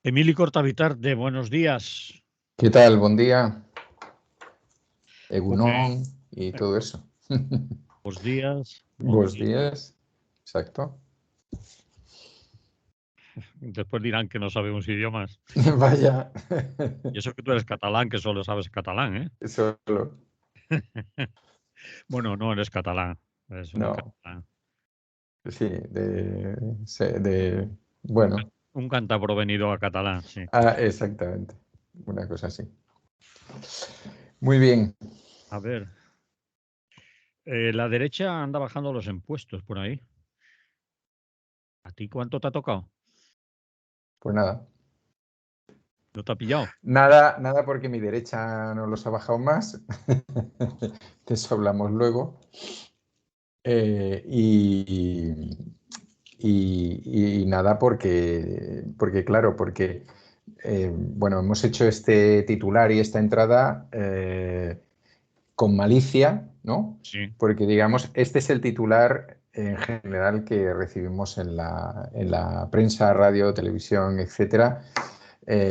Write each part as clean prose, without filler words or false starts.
Emili Cortavitar, de buenos días. ¿Qué tal? Buen día, Pues, Egunon y todo eso. buenos días. Buenos días, exacto. Después dirán que no sabemos idiomas. Vaya, Y eso que tú eres catalán, que solo sabes catalán, ¿eh? solo. Bueno, no eres catalán, eres un No, catalán. sí, bueno, Un cántabro venido a catalán, sí. exactamente, una cosa así. Muy bien, A ver, la derecha anda bajando los impuestos por ahí. ¿A ti cuánto te ha tocado? pues nada. ¿No te ha pillado? Nada porque mi derecha no los ha bajado más. De eso hablamos luego. Y nada claro, porque bueno, hemos hecho este titular y esta entrada con malicia, ¿no? Sí. Porque digamos, este es el titular en general que recibimos en la prensa, radio, televisión, etcétera,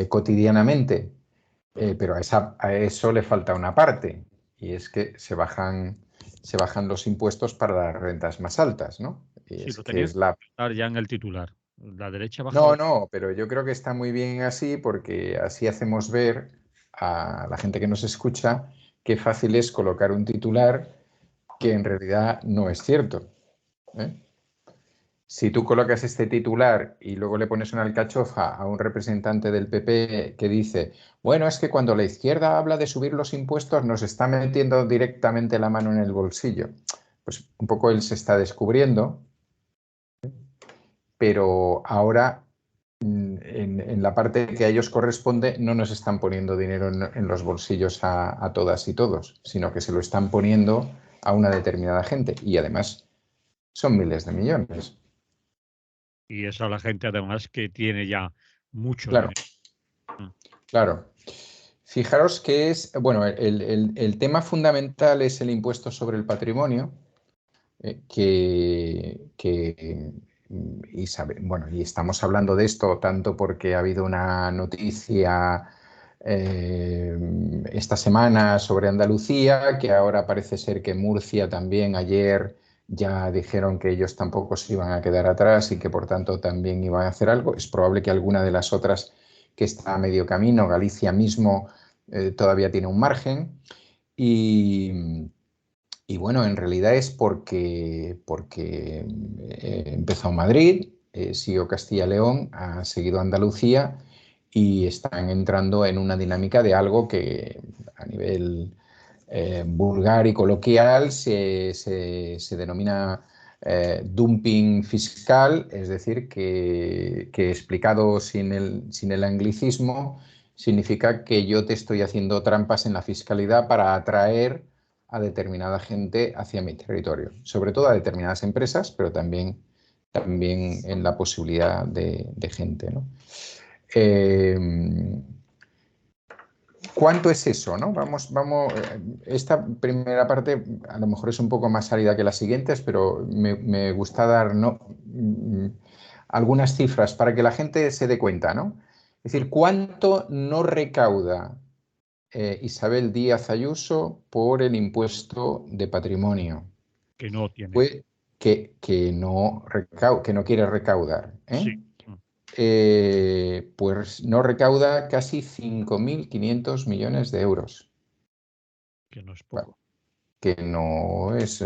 cotidianamente. Pero a eso le falta una parte, y es que se bajan los impuestos para las rentas más altas, ¿no? Y Sí, es lo que tenías es que la... estar ya en el titular. La derecha baja No, los... no, pero yo creo que está muy bien así porque así hacemos ver a la gente que nos escucha qué fácil es colocar un titular que en realidad no es cierto, ¿eh? Si tú colocas este titular y luego le pones una alcachofa a un representante del PP que dice, bueno, es que cuando la izquierda habla de subir los impuestos nos está metiendo directamente la mano en el bolsillo, pues un poco él se está descubriendo, pero ahora en la parte que a ellos corresponde no nos están poniendo dinero en los bolsillos a todas y todos, sino que se lo están poniendo a una determinada gente y además son miles de millones. Y eso a la gente además que tiene ya mucho Claro, dinero. Mm. claro. Fijaros que es, bueno, el tema fundamental es el impuesto sobre el patrimonio, bueno, y estamos hablando de esto tanto porque ha habido una noticia esta semana sobre Andalucía, que ahora parece ser que Murcia también ayer ya dijeron que ellos tampoco se iban a quedar atrás y que por tanto también iban a hacer algo. Es probable que alguna de las otras que está a medio camino, Galicia mismo, todavía tiene un margen. Y bueno, en realidad es porque empezó Madrid, siguió Castilla-León, ha seguido Andalucía y están entrando en una dinámica de algo que a nivel vulgar y coloquial se denomina dumping fiscal, es decir, que explicado sin el anglicismo, significa que yo te estoy haciendo trampas en la fiscalidad para atraer a determinada gente hacia mi territorio, sobre todo a determinadas empresas, pero también en la posibilidad de gente, ¿no? ¿Cuánto es eso, no? Esta primera parte a lo mejor es un poco más sálida que las siguientes, pero me gusta dar algunas cifras para que la gente se dé cuenta, ¿no? Es decir, ¿cuánto no recauda Isabel Díaz Ayuso por el impuesto de patrimonio? Que no tiene. Pues que no quiere recaudar, Sí. ¿eh? Pues no recauda casi 5.500 millones de euros. Que no es Bueno, poco. que no es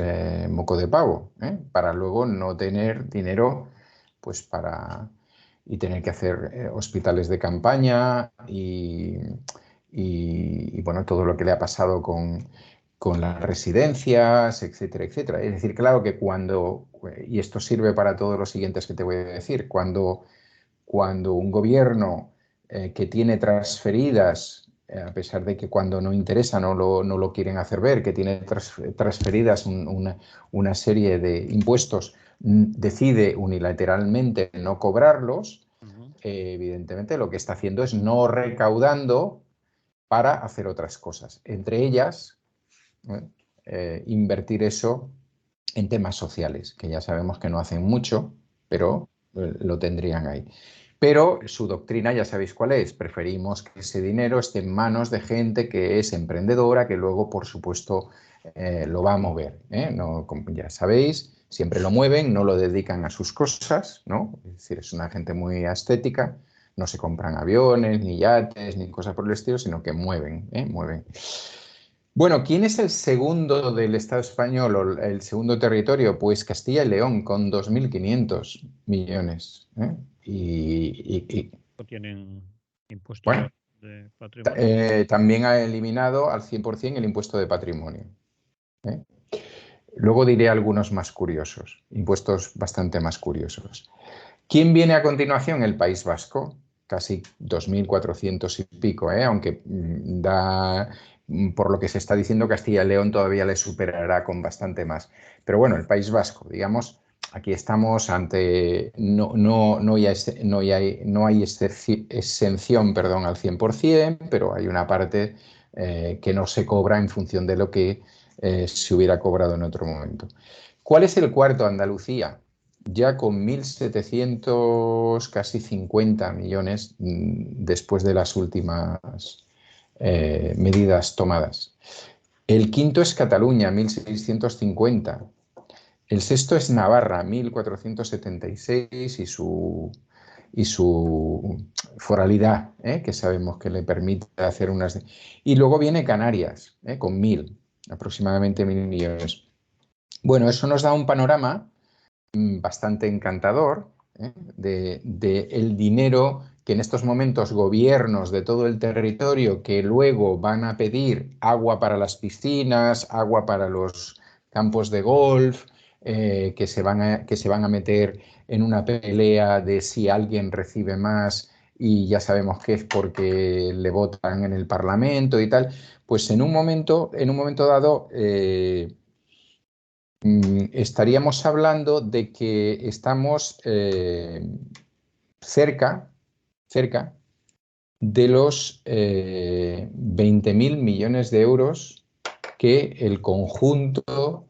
moco de pavo, ¿eh? Para luego no tener dinero pues y tener que hacer hospitales de campaña y, bueno, todo lo que le ha pasado con las residencias, etcétera, etcétera. Es decir, claro que y esto sirve para todos los siguientes que te voy a decir, cuando un gobierno que tiene transferidas, a pesar de que cuando no interesa no lo quieren hacer ver, que tiene transferidas una serie de impuestos, decide unilateralmente no cobrarlos, evidentemente lo que está haciendo es no recaudando para hacer otras cosas, entre ellas invertir eso en temas sociales, que ya sabemos que no hacen mucho, pero lo tendrían ahí. Pero su doctrina ya sabéis cuál es. Preferimos que ese dinero esté en manos de gente que es emprendedora, que luego, por supuesto, lo va a mover, ¿eh? No, como ya sabéis, siempre lo mueven, no lo dedican a sus cosas, ¿no? Es decir, es una gente muy estética, no se compran aviones, ni yates, ni cosas por el estilo, sino que mueven, ¿eh? Mueven. Bueno, ¿quién es el segundo del Estado español o el segundo territorio? Pues Castilla y León, con 2.500 millones, ¿eh? ¿O tienen impuesto Bueno, de patrimonio? también ha eliminado al 100% el impuesto de patrimonio, ¿eh? Luego diré algunos más curiosos, impuestos bastante más curiosos. ¿Quién viene a continuación? El País Vasco, casi 2.400 y pico, ¿eh? Aunque por lo que se está diciendo, Castilla y León todavía le superará con bastante más. Pero bueno, el País Vasco, digamos, aquí estamos ante, no hay exención, perdón, al 100%, pero hay una parte que no se cobra en función de lo que se hubiera cobrado en otro momento. ¿Cuál es el cuarto? Andalucía, ya con 1.700, casi 50 millones después de las últimas medidas tomadas. El quinto es Cataluña, 1.650. El sexto es Navarra, 1.476 y su foralidad, que sabemos que le permite hacer unas... Y luego viene Canarias, con 1.000, aproximadamente 1.000 millones. Bueno, eso nos da un panorama bastante encantador, de el dinero que en estos momentos gobiernos de todo el territorio que luego van a pedir agua para las piscinas, agua para los campos de golf, que se van a meter en una pelea de si alguien recibe más y ya sabemos que es porque le votan en el Parlamento y tal, pues en un momento dado estaríamos hablando de que estamos cerca, cerca de los 20.000 millones de euros que el conjunto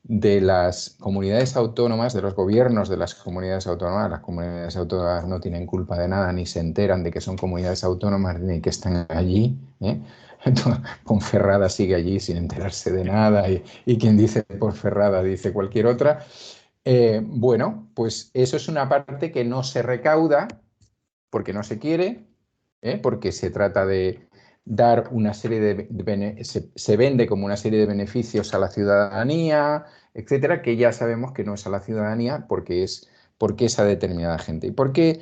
de las comunidades autónomas, de los gobiernos de las comunidades autónomas no tienen culpa de nada, ni se enteran de que son comunidades autónomas, ni que están allí, ¿eh? Ponferrada sigue allí sin enterarse de nada y quien dice Ponferrada dice cualquier otra. Bueno, pues eso es una parte que no se recauda porque no se quiere, porque se trata de dar una serie se vende como una serie de beneficios a la ciudadanía, etcétera, que ya sabemos que no es a la ciudadanía porque es a determinada gente. ¿Y por qué?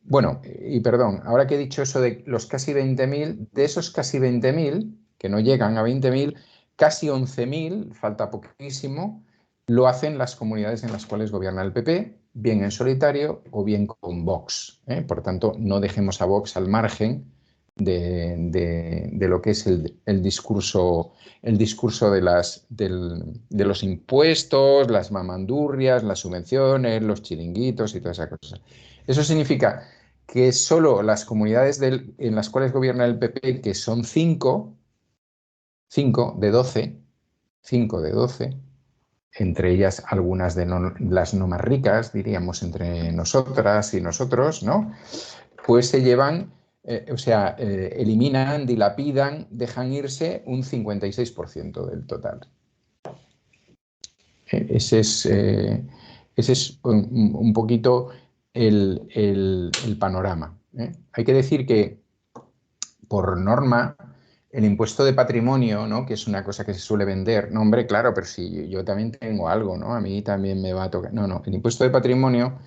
Bueno, y perdón, ahora que he dicho eso de los casi 20.000, de esos casi 20.000, que no llegan a 20.000, casi 11.000, falta poquísimo, lo hacen las comunidades en las cuales gobierna el PP, bien en solitario o bien con Vox, ¿eh? Por tanto, no dejemos a Vox al margen de lo que es el discurso de los impuestos, las mamandurrias, las subvenciones, los chiringuitos y todas esas cosas. Eso significa que solo las comunidades en las cuales gobierna el PP, que son 5 de 12, 5 de 12, entre ellas algunas de las no más ricas, diríamos, entre nosotras y nosotros, ¿no? Pues se llevan, eliminan, dilapidan, dejan irse un 56% del total. Ese es un poquito el panorama. Hay que decir que, por norma, el impuesto de patrimonio, ¿no? Que es una cosa que se suele vender, no, hombre, claro, pero si yo también tengo algo, ¿no? A mí también me va a tocar. No, el impuesto de patrimonio,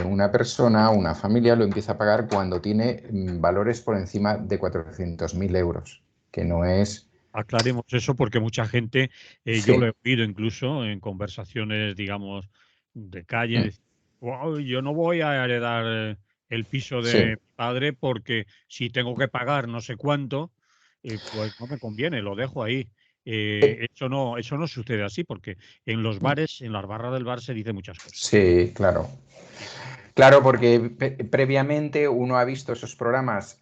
una persona, una familia lo empieza a pagar cuando tiene valores por encima de 400.000 euros, que no es... Aclaremos eso porque mucha gente, yo lo Sí. he oído incluso en conversaciones, digamos, de calle, Mm, "Guau, yo no voy a heredar el piso de sí. mi padre porque si tengo que pagar no sé cuánto, pues no me conviene, lo dejo ahí". Eso no sucede así porque en los bares, en las barras del bar se dice muchas cosas. Sí, claro. Sí, Claro, porque previamente uno ha visto esos programas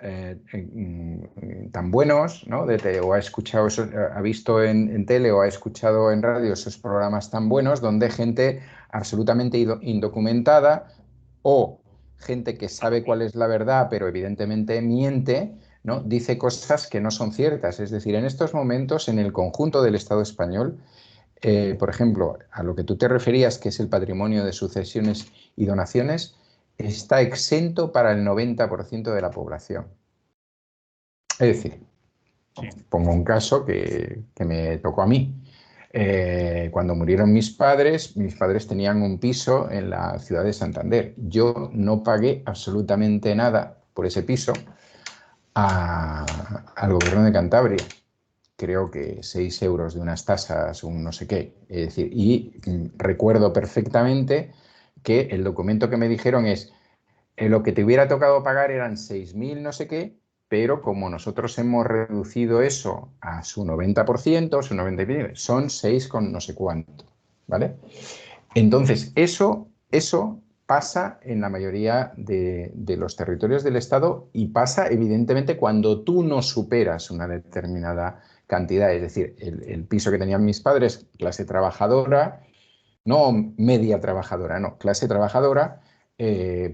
tan buenos, ¿no? O ha escuchado, ha visto en tele o ha escuchado en radio esos programas tan buenos donde gente absolutamente indocumentada o gente que sabe cuál es la verdad, pero evidentemente miente, ¿no? Dice cosas que no son ciertas. Es decir, en estos momentos, en el conjunto del Estado español, por ejemplo, a lo que tú te referías, que es el patrimonio de sucesiones y donaciones, está exento para el 90% de la población. Es decir, Sí. pongo un caso que me tocó a mí. Cuando murieron mis padres tenían un piso en la ciudad de Santander. Yo no pagué absolutamente nada por ese piso al gobierno de Cantabria. Creo que 6 euros de unas tasas, un no sé qué. Es decir, y recuerdo perfectamente que el documento que me dijeron es lo que te hubiera tocado pagar eran 6.000 no sé qué, pero como nosotros hemos reducido eso a su 90%, su 90%, son 6 con no sé cuánto, ¿vale? Entonces, eso pasa en la mayoría de los territorios del Estado y pasa, evidentemente, cuando tú no superas una determinada cantidad. Es decir, el piso que tenían mis padres, clase trabajadora, no media trabajadora, no, clase trabajadora,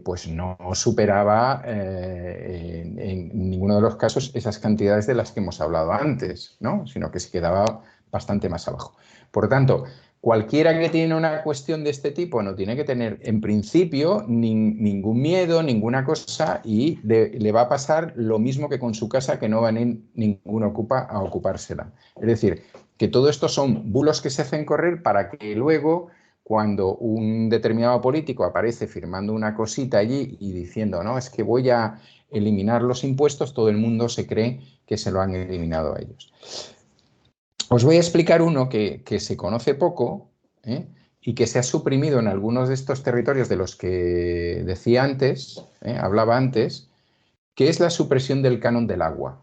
pues no superaba en ninguno de los casos esas cantidades de las que hemos hablado antes, ¿no? Sino que se quedaba bastante más abajo. Por lo tanto, cualquiera que tiene una cuestión de este tipo no tiene que tener, en principio, ningún miedo, ninguna cosa, y le va a pasar lo mismo que con su casa, que no va a ningún ocupa a ocupársela. Es decir, que todo esto son bulos que se hacen correr para que luego, cuando un determinado político aparece firmando una cosita allí y diciendo, no, es que voy a eliminar los impuestos, todo el mundo se cree que se lo han eliminado a ellos. Os voy a explicar uno que se conoce poco, ¿eh? Y que se ha suprimido en algunos de estos territorios de los que decía antes, hablaba antes, que es la supresión del canon del agua.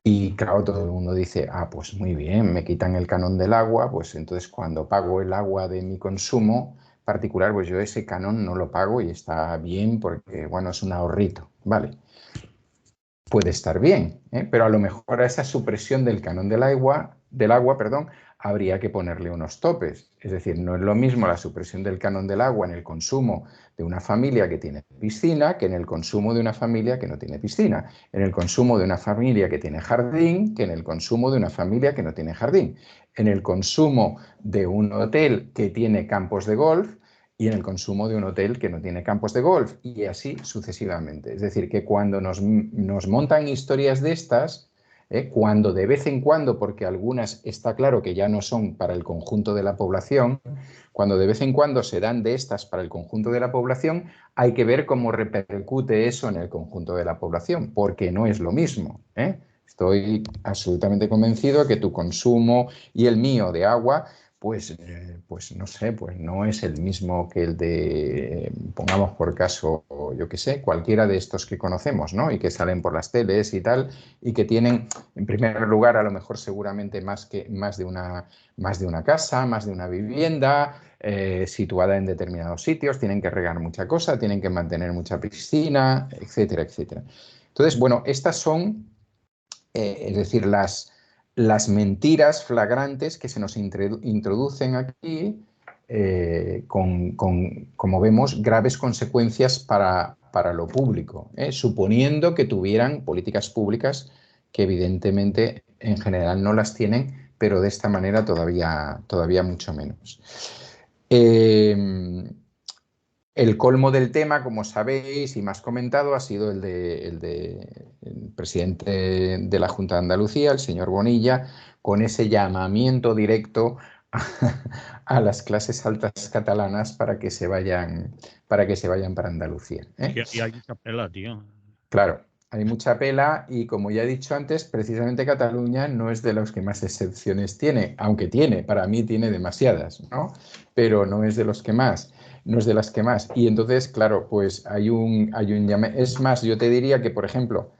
Y claro, todo el mundo dice, ah, pues muy bien, me quitan el canon del agua, pues entonces cuando pago el agua de mi consumo particular, pues yo ese canon no lo pago y está bien porque, bueno, es un ahorrito, ¿vale? Puede estar bien, pero a lo mejor a esa supresión del canon del agua, perdón, habría que ponerle unos topes. Es decir, no es lo mismo la supresión del canon del agua en el consumo de una familia que tiene piscina que en el consumo de una familia que no tiene piscina, en el consumo de una familia que tiene jardín que en el consumo de una familia que no tiene jardín, en el consumo de un hotel que tiene campos de golf y en el consumo de un hotel que no tiene campos de golf, y así sucesivamente. Es decir, que cuando nos montan historias de estas, cuando de vez en cuando, porque algunas está claro que ya no son para el conjunto de la población, cuando de vez en cuando se dan de estas para el conjunto de la población, hay que ver cómo repercute eso en el conjunto de la población, porque no es lo mismo. Estoy absolutamente convencido que tu consumo y el mío de agua pues no sé, pues no es el mismo que el de, pongamos por caso, yo qué sé, cualquiera de estos que conocemos, ¿no? Y que salen por las teles y tal, y que tienen, en primer lugar, a lo mejor seguramente más de una casa, más de una vivienda, situada en determinados sitios, tienen que regar mucha cosa, tienen que mantener mucha piscina, etcétera, etcétera. Entonces, bueno, estas son, es decir, las mentiras flagrantes que se nos introducen aquí como vemos, graves consecuencias para lo público, suponiendo que tuvieran políticas públicas que evidentemente en general no las tienen, pero de esta manera todavía mucho menos. El colmo del tema, como sabéis y me has comentado, ha sido el presidente de la Junta de Andalucía, el señor Bonilla, con ese llamamiento directo a las clases altas catalanas para que se vayan para Andalucía. Y hay mucha pela, tío. Claro, hay mucha pela y, como ya he dicho antes, precisamente Cataluña no es de los que más excepciones tiene, aunque para mí tiene demasiadas, ¿no? Pero no es de los que más, no es de las que más. Y entonces, claro, pues hay un es más, yo te diría que, por ejemplo,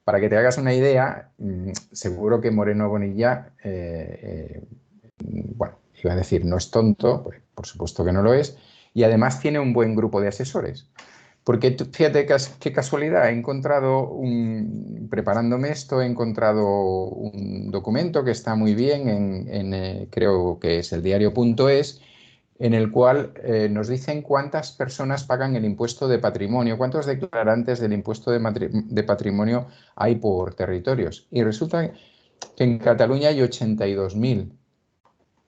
para que te hagas una idea, seguro que Moreno Bonilla, bueno, iba a decir, no es tonto, pues por supuesto que no lo es, y además tiene un buen grupo de asesores. Porque fíjate qué casualidad, preparándome esto, he encontrado un documento que está muy bien creo que es el diario.es, en el cual nos dicen cuántas personas pagan el impuesto de patrimonio, cuántos declarantes del impuesto de patrimonio hay por territorios. Y resulta que en Cataluña hay 82.000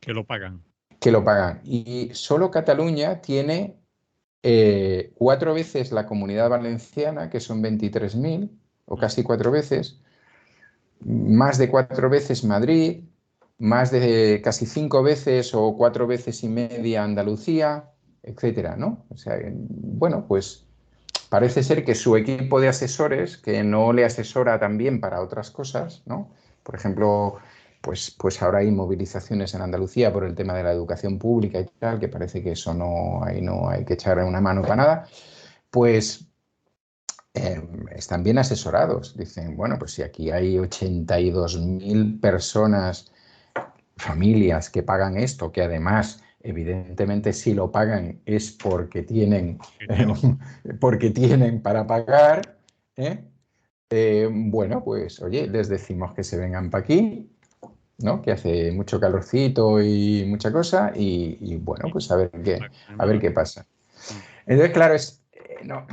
que lo pagan. que lo pagan. Y solo Cataluña tiene 4 veces la Comunidad Valenciana, que son 23.000, o casi 4 veces, más de 4 veces Madrid, más de casi 5 veces o 4 veces y media Andalucía, etcétera, ¿no? O sea, bueno, pues parece ser que su equipo de asesores, que no le asesora también para otras cosas, ¿no? Por ejemplo, pues ahora hay movilizaciones en Andalucía por el tema de la educación pública y tal, que parece que eso ahí no hay que echarle una mano para nada, pues están bien asesorados. Dicen, bueno, pues si aquí hay 82.000 personas, familias que pagan esto, que además, evidentemente, si lo pagan es porque tienen para pagar, ¿eh? Bueno, pues oye, les decimos que se vengan para aquí, ¿no? Que hace mucho calorcito y mucha cosa, y bueno, pues a ver qué pasa. Entonces, claro,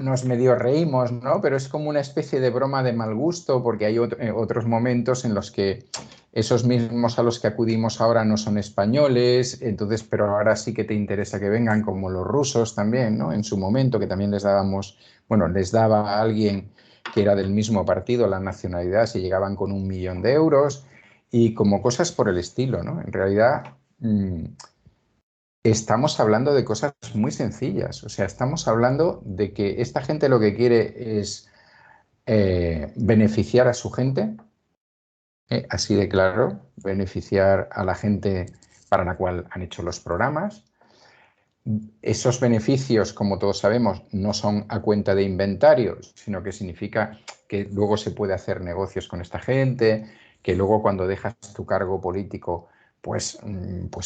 nos medio reímos, ¿no? Pero es como una especie de broma de mal gusto, porque hay otros momentos en los que esos mismos a los que acudimos ahora no son españoles, entonces, pero ahora sí que te interesa que vengan, como los rusos también, ¿no? En su momento, que también les daba a alguien que era del mismo partido la nacionalidad, si llegaban con 1.000.000 de euros, y como cosas por el estilo, ¿no? En realidad, estamos hablando de cosas muy sencillas. O sea, estamos hablando de que esta gente lo que quiere es beneficiar a su gente, así de claro, beneficiar a la gente para la cual han hecho los programas. Esos beneficios, como todos sabemos, no son a cuenta de inventarios, sino que significa que luego se puede hacer negocios con esta gente, que luego cuando dejas tu cargo político, pues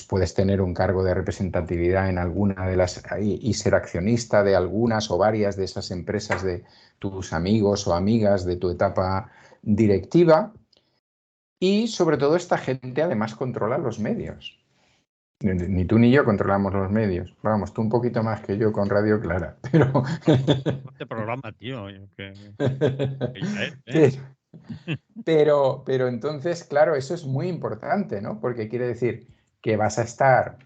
puedes tener un cargo de representatividad en alguna de las y ser accionista de algunas o varias de esas empresas de tus amigos o amigas de tu etapa directiva. Y sobre todo esta gente además controla los medios. Ni tú ni yo controlamos los medios. Vamos, tú un poquito más que yo con Radio Clara, pero... Este programa, tío, que ya es, ¿eh? pero, pero entonces, claro, eso es muy importante, ¿no? Porque quiere decir que vas a estar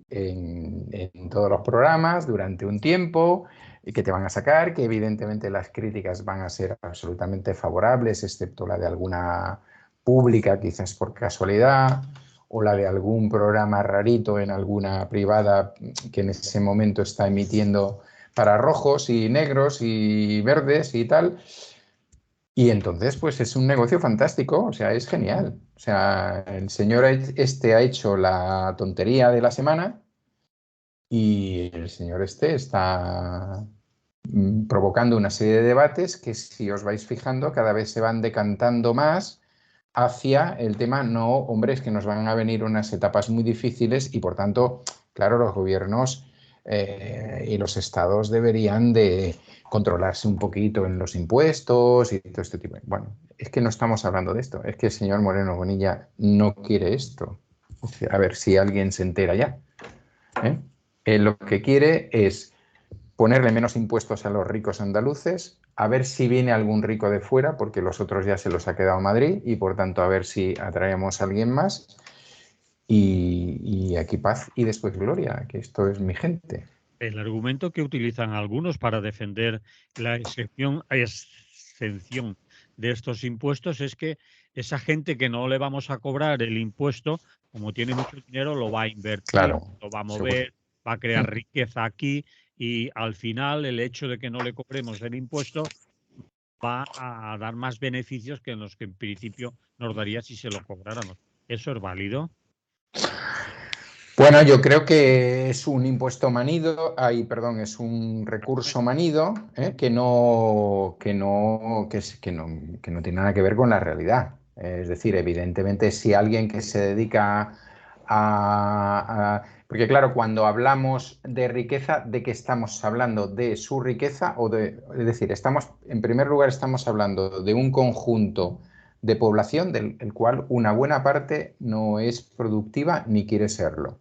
en todos los programas durante un tiempo y que te van a sacar, que evidentemente las críticas van a ser absolutamente favorables, excepto la de alguna pública, quizás por casualidad, o la de algún programa rarito en alguna privada que en ese momento está emitiendo para rojos y negros y verdes y tal. Y entonces, pues es un negocio fantástico, o sea, es genial. O sea, el señor este ha hecho la tontería de la semana y el señor este está provocando una serie de debates que, si os vais fijando, cada vez se van decantando más hacia el tema, no, hombre, es que nos van a venir unas etapas muy difíciles y, por tanto, claro, los gobiernos y los estados deberían de controlarse un poquito en los impuestos y todo este tipo. Bueno, es que no estamos hablando de esto, es que el señor Moreno Bonilla no quiere esto. A ver si alguien se entera ya. ¿Eh? Lo que quiere es ponerle menos impuestos a los ricos andaluces, a ver si viene algún rico de fuera, porque los otros ya se los ha quedado Madrid, y por tanto a ver si atraemos a alguien más. Y aquí paz y después gloria, que esto es mi gente. El argumento que utilizan algunos para defender la exención de estos impuestos es que esa gente que no le vamos a cobrar el impuesto, como tiene mucho dinero, lo va a invertir, Claro, lo va a seguro. mover, va a crear riqueza aquí, y al final el hecho de que no le cobremos el impuesto va a dar más beneficios que en los que en principio nos daría si se lo cobráramos. ¿Eso es válido? Bueno, yo creo que es un impuesto manido, perdón, es un recurso manido, que no tiene nada que ver con la realidad. Es decir, evidentemente, si alguien que se dedica porque claro, cuando hablamos de riqueza, ¿de qué estamos hablando? ¿De su riqueza es decir, en primer lugar, estamos hablando de un conjunto de población del cual una buena parte no es productiva ni quiere serlo?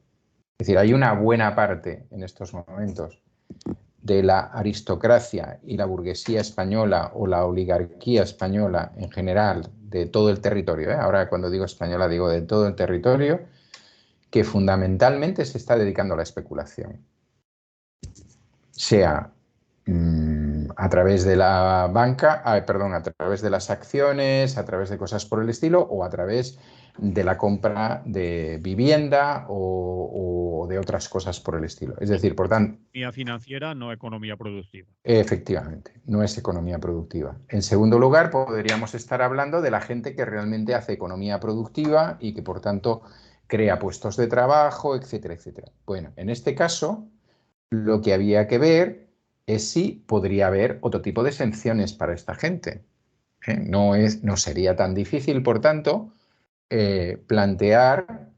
Es decir, hay una buena parte en estos momentos de la aristocracia y la burguesía española o la oligarquía española en general, de todo el territorio, ahora cuando digo española digo de todo el territorio, que fundamentalmente se está dedicando a la especulación. Sea a través de la banca, perdón, a través de las acciones, a través de cosas por el estilo, o a través de la compra de vivienda o de otras cosas por el estilo. Es decir, por tanto... Economía financiera, no economía productiva. Efectivamente, no es economía productiva. En segundo lugar, podríamos estar hablando de la gente que realmente hace economía productiva y que, por tanto, crea puestos de trabajo, etcétera, etcétera. Bueno, en este caso, lo que había que ver es si podría haber otro tipo de sanciones para esta gente. No sería tan difícil, por tanto, plantear,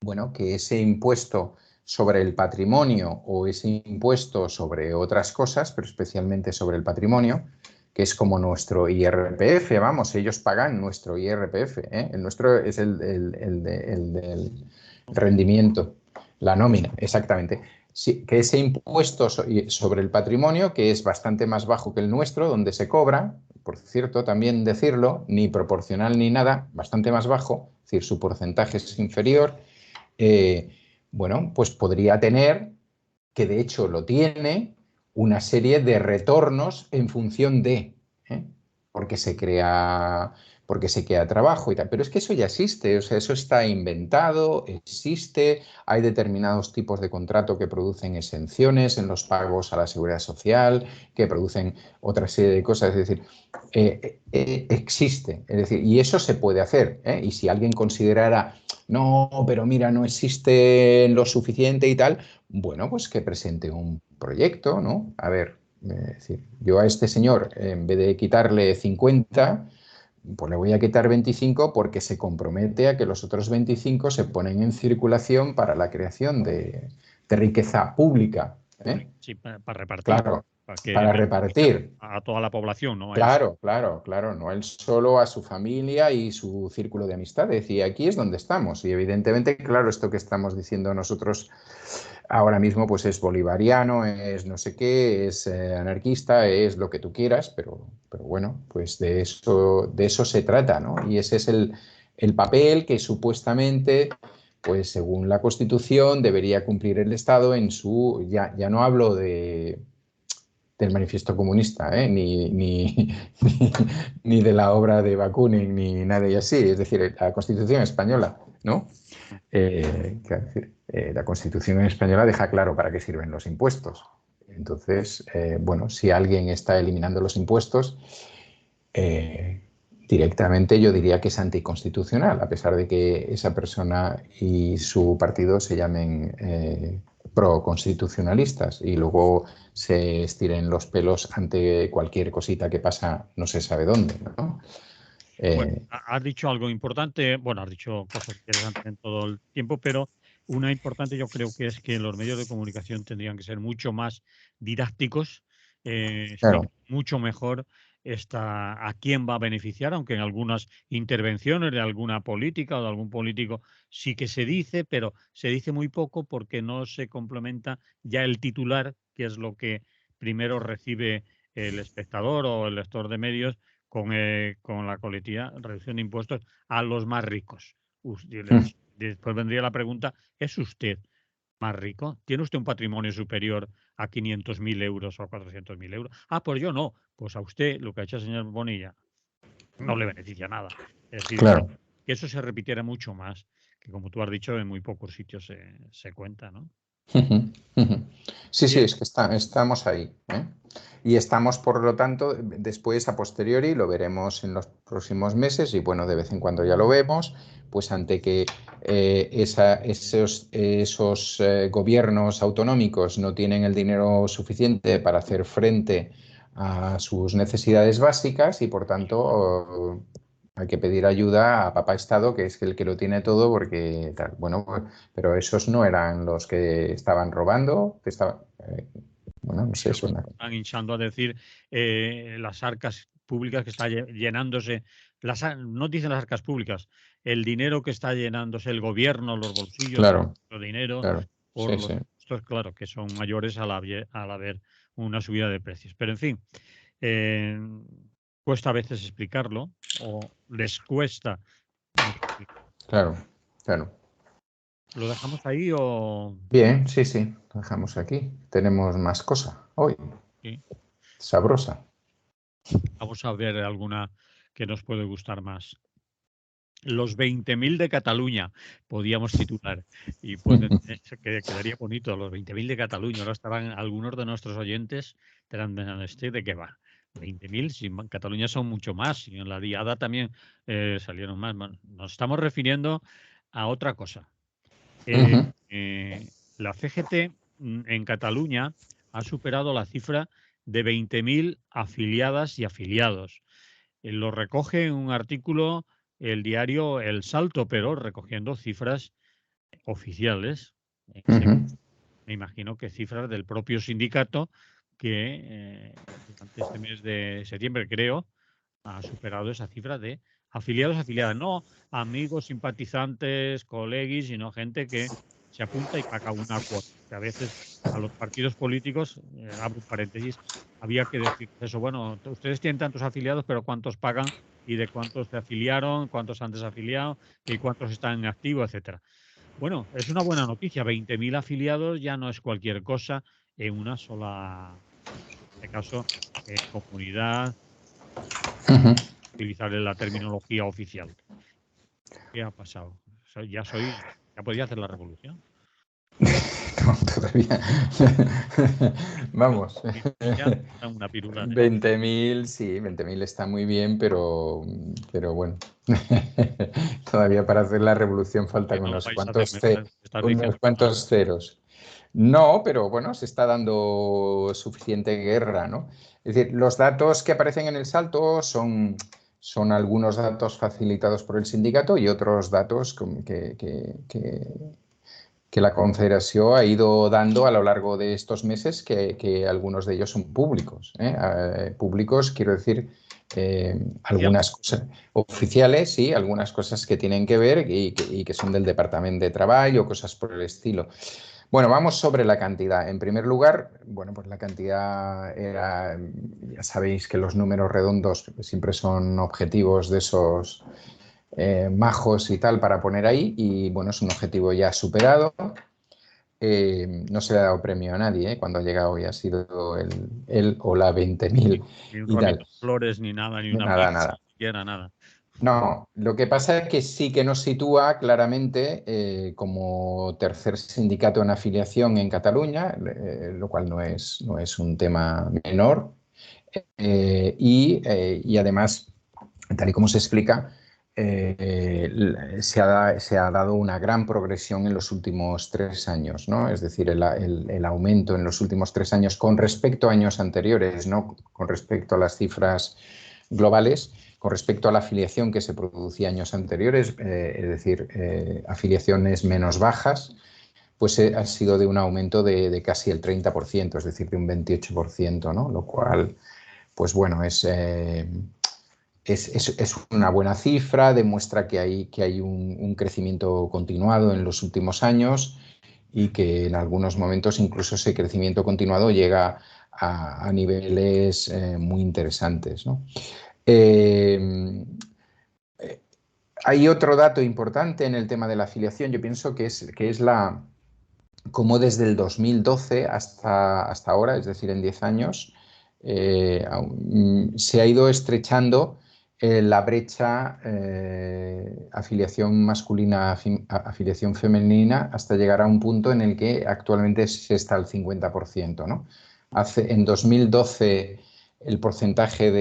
bueno, que ese impuesto sobre el patrimonio o ese impuesto sobre otras cosas, pero especialmente sobre el patrimonio, que es como nuestro IRPF, vamos, ellos pagan nuestro IRPF, el nuestro es el del rendimiento, la nómina, exactamente. Sí, que ese impuesto sobre el patrimonio, que es bastante más bajo que el nuestro, donde se cobra, por cierto, también decirlo, ni proporcional ni nada, bastante más bajo, es decir, su porcentaje es inferior, bueno, pues podría tener, que de hecho lo tiene, una serie de retornos en función de, ¿eh? porque se crea trabajo y tal. Pero es que eso ya existe, o sea, eso está inventado, existe, hay determinados tipos de contrato que producen exenciones en los pagos a la seguridad social, que producen otra serie de cosas, es decir, existe, es decir, y eso se puede hacer, y si alguien considerara, no, pero mira, no existe lo suficiente y tal, bueno, pues que presente un proyecto, ¿no? A ver, es decir, yo a este señor, en vez de quitarle 50, pues le voy a quitar 25 porque se compromete a que los otros 25 se ponen en circulación para la creación de riqueza pública. Sí, para repartir, Claro, para que para beneficie repartir. a toda la población, ¿no? A él. Claro, claro, claro, no él solo, a su familia y su círculo de amistades. Y aquí es donde estamos. Y evidentemente, claro, esto que estamos diciendo nosotros ahora mismo, pues es bolivariano, es no sé qué, es anarquista, es lo que tú quieras, pero bueno, pues de eso se trata, ¿no? Y ese es el papel que supuestamente, pues según la Constitución, debería cumplir el Estado en su, ya no hablo del manifiesto comunista, ni de la obra de Bakunin, ni nada y así, es decir, la Constitución española, ¿no? La Constitución española deja claro para qué sirven los impuestos. Entonces, bueno, si alguien está eliminando los impuestos, directamente yo diría que es anticonstitucional, a pesar de que esa persona y su partido se llamen proconstitucionalistas y luego se estiren los pelos ante cualquier cosita que pasa no se sabe dónde, ¿no? Bueno, has dicho algo importante, bueno, has dicho cosas interesantes en todo el tiempo, pero una importante yo creo que es que los medios de comunicación tendrían que ser mucho más didácticos, Claro. explicar mucho mejor a quién va a beneficiar, aunque en algunas intervenciones de alguna política o de algún político sí que se dice, pero se dice muy poco porque no se complementa ya el titular, que es lo que primero recibe el espectador o el lector de medios con la coletilla reducción de impuestos a los más ricos. Después vendría la pregunta, ¿es usted más rico? ¿Tiene usted un patrimonio superior a 500.000 euros o a 400.000 euros? Ah, pues yo no. Pues a usted, lo que ha hecho el señor Bonilla, no le beneficia nada. Es decir, Claro. que eso se repitiera mucho más, que como tú has dicho, en muy pocos sitios se cuenta, ¿no? Sí, sí, Bien, es que estamos ahí, ¿eh? Y estamos, por lo tanto, después, a posteriori, lo veremos en los próximos meses y, bueno, de vez en cuando ya lo vemos, pues ante que esos gobiernos autonómicos no tienen el dinero suficiente para hacer frente a sus necesidades básicas y, por tanto, hay que pedir ayuda a papá Estado, que es el que lo tiene todo, porque tal. Bueno, pues, pero esos no eran los que estaban robando, bueno, no y sé, lo que suena. están hinchando a decir las arcas públicas que están llenándose, no dicen las arcas públicas, el dinero que está llenándose el gobierno, los bolsillos, Claro, el dinero, claro. por Sí, los sí. costos, claro, que son mayores al haber una subida de precios. Pero, en fin, eh, cuesta a veces explicarlo, o les cuesta mucho explicarlo. Claro, claro. ¿Lo dejamos ahí o...? Bien, sí, sí, lo dejamos aquí. Tenemos más cosa hoy, Sí? sabrosa. Vamos a ver alguna que nos puede gustar más. Los 20.000 de Cataluña, podíamos titular, y quedaría bonito, los 20.000 de Cataluña. Ahora estarán algunos de nuestros oyentes, estarán pensando, ¿de qué va? 20.000, si en Cataluña son mucho más, y en la Diada también salieron más. Bueno, nos estamos refiriendo a otra cosa. Ujú, La CGT en Cataluña ha superado la cifra de 20.000 afiliadas y afiliados. Lo recoge en un artículo el diario El Salto, pero recogiendo cifras oficiales. ujú. Me imagino que cifras del propio sindicato que durante este mes de septiembre, creo, ha superado esa cifra de afiliados, afiliadas. No amigos, simpatizantes, colegis, sino gente que se apunta y paga una cuota. Que a veces a los partidos políticos, abro un paréntesis, había que decir eso, bueno, ustedes tienen tantos afiliados, pero ¿cuántos pagan? Y de cuántos se afiliaron, cuántos han desafiliado y cuántos están en activo, etcétera. Bueno, es una buena noticia. 20.000 afiliados ya no es cualquier cosa en una sola, en este caso, comunidad, Ujú. utilizar la terminología oficial. ¿Qué ha pasado? Ya podía hacer la revolución. No, todavía. Vamos. Ya está una pirula de... 20.000, sí, 20.000 está muy bien, pero bueno, todavía para hacer la revolución Que faltan no unos vais a hacer, cuantos, estás unos diciendo que no. cuantos ceros. No, pero bueno, se está dando suficiente guerra, ¿no? Es decir, los datos que aparecen en el salto son algunos datos facilitados por el sindicato y otros datos que la Confederación ha ido dando a lo largo de estos meses, que algunos de ellos son públicos. Públicos, quiero decir, Oficial. algunas cosas oficiales, sí, algunas cosas que tienen que ver y que son del Departamento de Trabajo, cosas por el estilo. Bueno, vamos sobre la cantidad. En primer lugar, bueno, pues la cantidad era, ya sabéis que los números redondos siempre son objetivos de esos majos y tal para poner ahí, y bueno, es un objetivo ya superado. No se le ha dado premio a nadie, cuando ha llegado hoy ha sido el o la 20.000 Ni un y ramito tal. de flores, ni nada, ni una Nada, pizza, nada. ni siquiera nada. No, lo que pasa es que sí que nos sitúa claramente como tercer sindicato en afiliación en Cataluña, lo cual no es un tema menor. Y además, tal y como se explica, se ha dado una gran progresión en los últimos 3 años, ¿no? Es decir, el aumento en los últimos 3 años con respecto a años anteriores, no con respecto a las cifras globales, con respecto a la afiliación que se producía años anteriores, es decir, afiliaciones menos bajas, pues ha sido de un aumento de casi el 30%, es decir, de un 28%, ¿no? Lo cual, pues bueno, es una buena cifra, demuestra que hay un crecimiento continuado en los últimos años y que en algunos momentos incluso ese crecimiento continuado llega a niveles muy interesantes, ¿no? Eh, Hay otro dato importante en el tema de la afiliación, yo pienso que es cómo desde el 2012 hasta ahora, es decir, en 10 años, se ha ido estrechando la brecha afiliación masculina, afiliación femenina, hasta llegar a un punto en el que actualmente se está al 50%, ¿no? En 2012 el porcentaje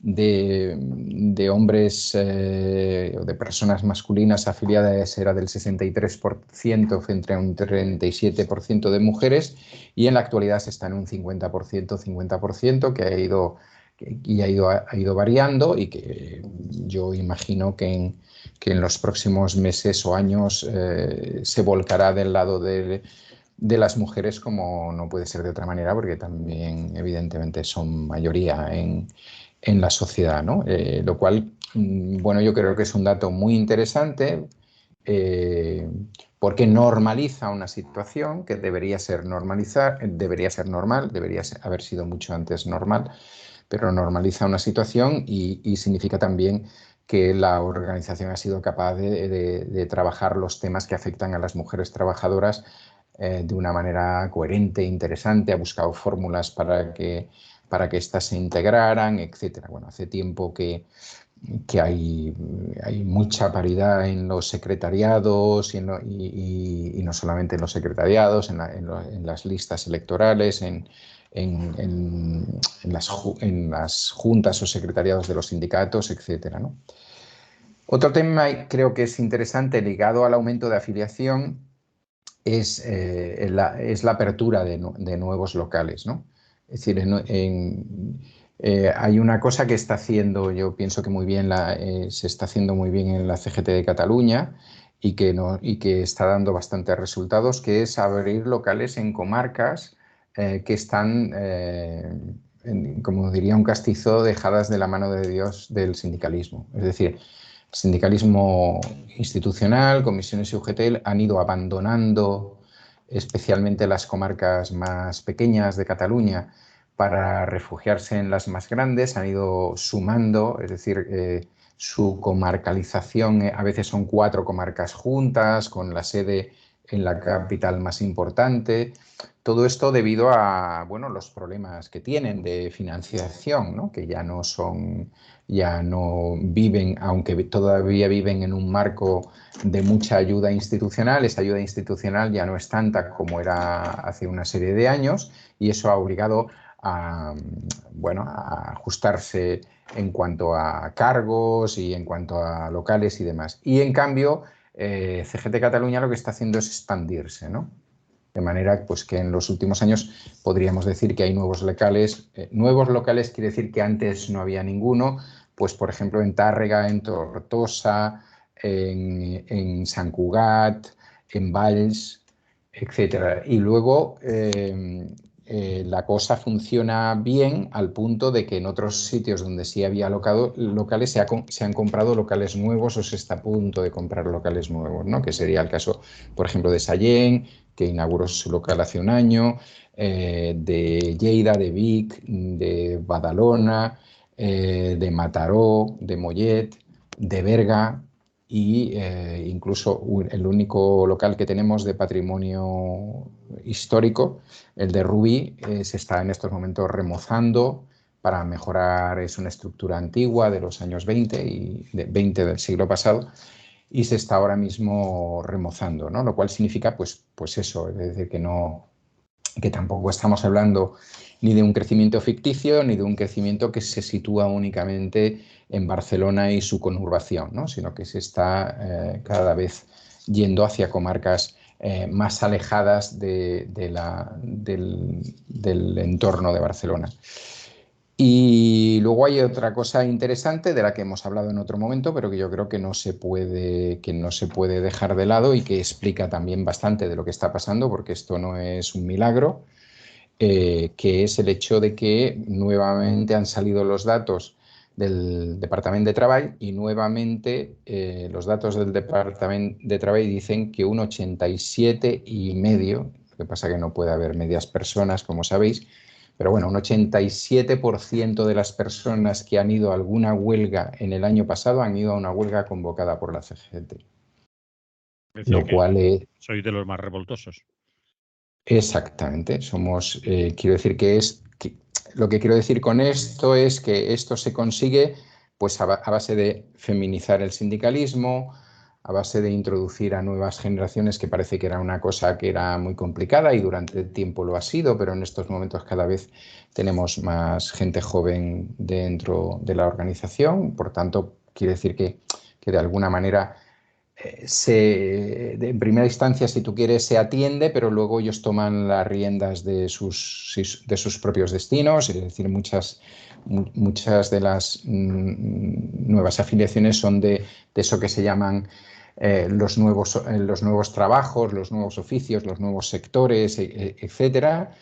de hombres o de personas masculinas afiliadas era del 63% frente a un 37% de mujeres, y en la actualidad se está en un 50%, ha ido variando, y que yo imagino que en los próximos meses o años se volcará del lado de las mujeres, como no puede ser de otra manera, porque también evidentemente son mayoría en la sociedad, ¿no? Lo cual, bueno, yo creo que es un dato muy interesante, porque normaliza una situación que debería ser normal, debería haber sido mucho antes normal, pero normaliza una situación y significa también que la organización ha sido capaz de trabajar los temas que afectan a las mujeres trabajadoras de una manera coherente, interesante, ha buscado fórmulas para que éstas se integraran, etcétera. Bueno, hace tiempo que hay mucha paridad en los secretariados y no solamente en los secretariados, en las listas electorales, en las juntas o secretariados de los sindicatos, etcétera, ¿no? Otro tema creo que es interesante ligado al aumento de afiliación es la apertura de nuevos locales, ¿no? Es decir, hay una cosa que está haciendo, yo pienso que muy bien se está haciendo muy bien en la CGT de Cataluña y que está dando bastantes resultados, que es abrir locales en comarcas que están, como diría un castizo, dejadas de la mano de Dios del sindicalismo. Es decir, el sindicalismo institucional, comisiones y UGT han ido abandonando especialmente las comarcas más pequeñas de Cataluña para refugiarse en las más grandes, han ido sumando, es decir, su comarcalización, a veces son 4 comarcas juntas, con la sede en la capital más importante. Todo esto debido a, bueno, los problemas que tienen de financiación, ¿no? Que ya no viven, aunque todavía viven en un marco de mucha ayuda institucional. Esa ayuda institucional ya no es tanta como era hace una serie de años y eso ha obligado a, bueno, a ajustarse en cuanto a cargos y en cuanto a locales y demás. Y en cambio, CGT Cataluña lo que está haciendo es expandirse, ¿no? De manera pues, que en los últimos años podríamos decir que hay nuevos locales. Nuevos locales quiere decir que antes no había ninguno, pues por ejemplo en Tàrrega, en Tortosa, en Sant Cugat, en Valls, etc. Y luego la cosa funciona bien al punto de que en otros sitios donde sí había locales se han comprado locales nuevos o se está a punto de comprar locales nuevos, ¿no? Que sería el caso, por ejemplo, de Sallent, que inauguró su local hace un año, de Lleida, de Vic, de Badalona, de Mataró, de Mollet, de Berga y incluso el único local que tenemos de patrimonio histórico, el de Rubí, se está en estos momentos remozando para mejorar, es una estructura antigua de los años 20 del siglo pasado, y se está ahora mismo remozando, ¿no? Lo cual significa pues eso, es decir, que tampoco estamos hablando ni de un crecimiento ficticio ni de un crecimiento que se sitúa únicamente en Barcelona y su conurbación, ¿no? Sino que se está cada vez yendo hacia comarcas más alejadas del entorno de Barcelona. Y luego hay otra cosa interesante de la que hemos hablado en otro momento, pero que yo creo que no se puede dejar de lado y que explica también bastante de lo que está pasando, porque esto no es un milagro, que es el hecho de que nuevamente han salido los datos del Departamento de Treball y nuevamente los datos del Departamento de Treball dicen que un 87,5%, lo que pasa que no puede haber medias personas, como sabéis, pero bueno, un 87% de las personas que han ido a alguna huelga en el año pasado han ido a una huelga convocada por la CGT. Es decir, Lo cual es... Soy de los más revoltosos. Exactamente, quiero decir lo que quiero decir con esto es que esto se consigue pues a base de feminizar el sindicalismo, a base de introducir a nuevas generaciones, que parece que era una cosa que era muy complicada y durante tiempo lo ha sido, pero en estos momentos cada vez tenemos más gente joven dentro de la organización. Por tanto, quiere decir que de alguna manera en primera instancia, si tú quieres, se atiende, pero luego ellos toman las riendas de sus propios destinos. Es decir, muchas de las nuevas afiliaciones son de eso que se llaman los nuevos trabajos, los nuevos oficios, los nuevos sectores, etcétera.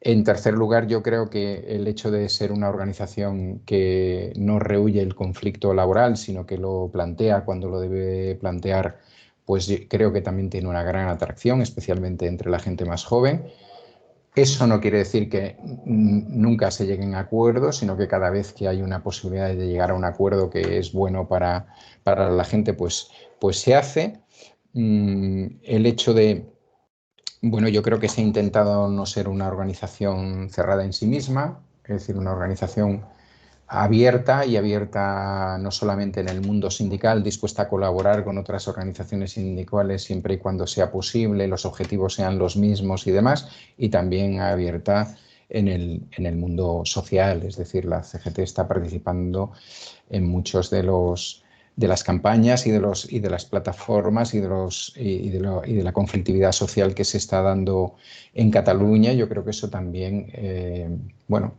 En tercer lugar, yo creo que el hecho de ser una organización que no rehúye el conflicto laboral, sino que lo plantea cuando lo debe plantear, pues creo que también tiene una gran atracción, especialmente entre la gente más joven. Eso no quiere decir que nunca se lleguen a acuerdos, sino que cada vez que hay una posibilidad de llegar a un acuerdo que es bueno para la gente, pues se hace. El hecho de, bueno, yo creo que se ha intentado no ser una organización cerrada en sí misma, es decir, una organización abierta no solamente en el mundo sindical, dispuesta a colaborar con otras organizaciones sindicales siempre y cuando sea posible, los objetivos sean los mismos y demás, y también abierta en el mundo social, es decir, la CGT está participando en muchos de las campañas y de las plataformas y de la conflictividad social que se está dando en Cataluña. Yo creo que eso también bueno,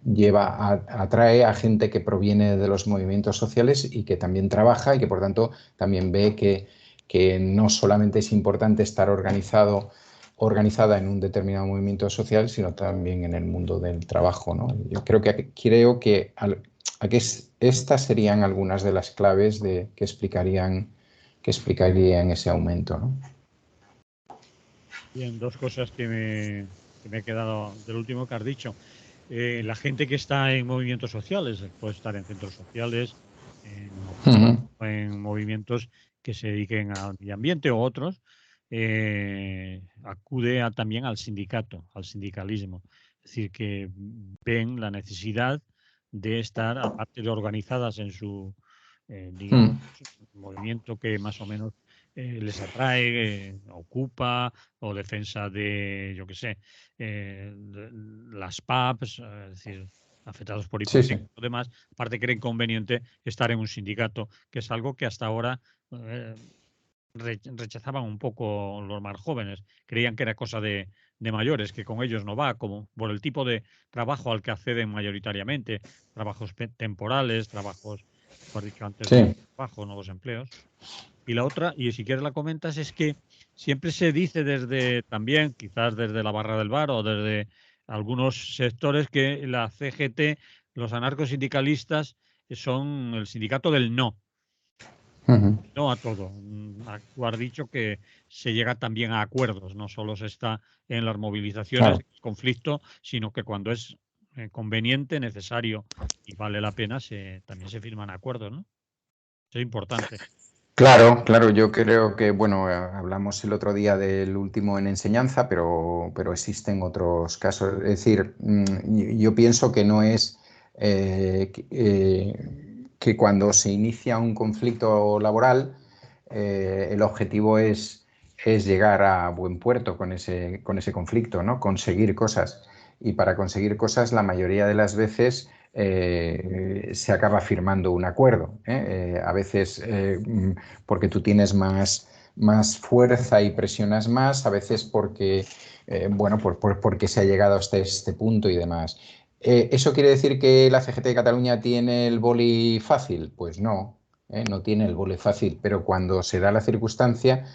atrae a gente que proviene de los movimientos sociales y que también trabaja y que por tanto también ve que no solamente es importante estar organizada en un determinado movimiento social, sino también en el mundo del trabajo, ¿no? Yo creo que estas serían algunas de las claves que explicarían ese aumento, ¿no? Bien, dos cosas que me he quedado del último que has dicho. La gente que está en movimientos sociales, puede estar en centros sociales, en movimientos que se dediquen al medio ambiente o otros, acude también al sindicato, al sindicalismo. Es decir, que ven la necesidad de estar, aparte de organizadas en su, digamos, movimiento que más o menos les atrae, ocupa, o defensa de, yo qué sé, las PAPs, es decir, afectados por Sí, hipotecas sí. y demás, aparte creen conveniente estar en un sindicato, que es algo que hasta ahora rechazaban un poco los más jóvenes, creían que era cosa de mayores, que con ellos no va, como por el tipo de trabajo al que acceden mayoritariamente, trabajos temporales, trabajos, como has dicho antes, de Sí. trabajo, nuevos empleos. Y la otra, y si quieres la comentas, es que siempre se dice desde también, quizás desde la barra del bar o desde algunos sectores, que la CGT, los anarcosindicalistas, son el sindicato del no, no a todo. Tú has dicho que se llega también a acuerdos, no solo se está en las movilizaciones, Claro. conflicto, sino que cuando es conveniente, necesario y vale la pena, también se firman acuerdos, ¿no? Eso es importante. Claro, claro, yo creo que, bueno, hablamos el otro día del último en enseñanza, pero existen otros casos. Es decir, yo pienso que no es que cuando se inicia un conflicto laboral, el objetivo es llegar a buen puerto con ese conflicto, ¿no? Conseguir cosas. Y para conseguir cosas, la mayoría de las veces se acaba firmando un acuerdo. A veces porque tú tienes más fuerza y presionas más, a veces porque, bueno, porque se ha llegado hasta este punto y demás. ¿Eso quiere decir que la CGT de Cataluña tiene el boli fácil? Pues no, no tiene el boli fácil, pero cuando se da la circunstancia,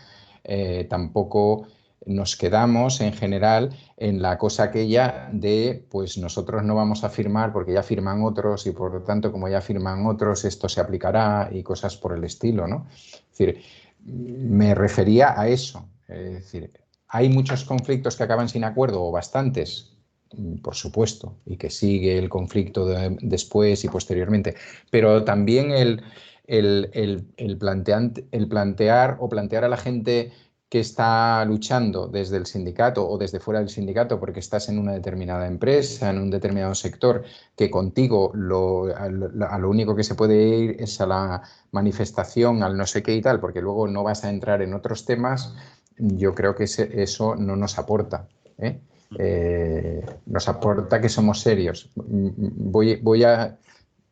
tampoco nos quedamos en general en la cosa aquella de, pues nosotros no vamos a firmar porque ya firman otros y por lo tanto, como ya firman otros, esto se aplicará y cosas por el estilo, ¿no? Es decir, me refería a eso. Es decir, ¿hay muchos conflictos que acaban sin acuerdo o bastantes? Por supuesto, y que sigue el conflicto después y posteriormente, pero también el plantear a la gente que está luchando desde el sindicato o desde fuera del sindicato porque estás en una determinada empresa, en un determinado sector, que contigo a lo único que se puede ir es a la manifestación, al no sé qué y tal, porque luego no vas a entrar en otros temas, yo creo que eso no nos aporta. Nos aporta que somos serios.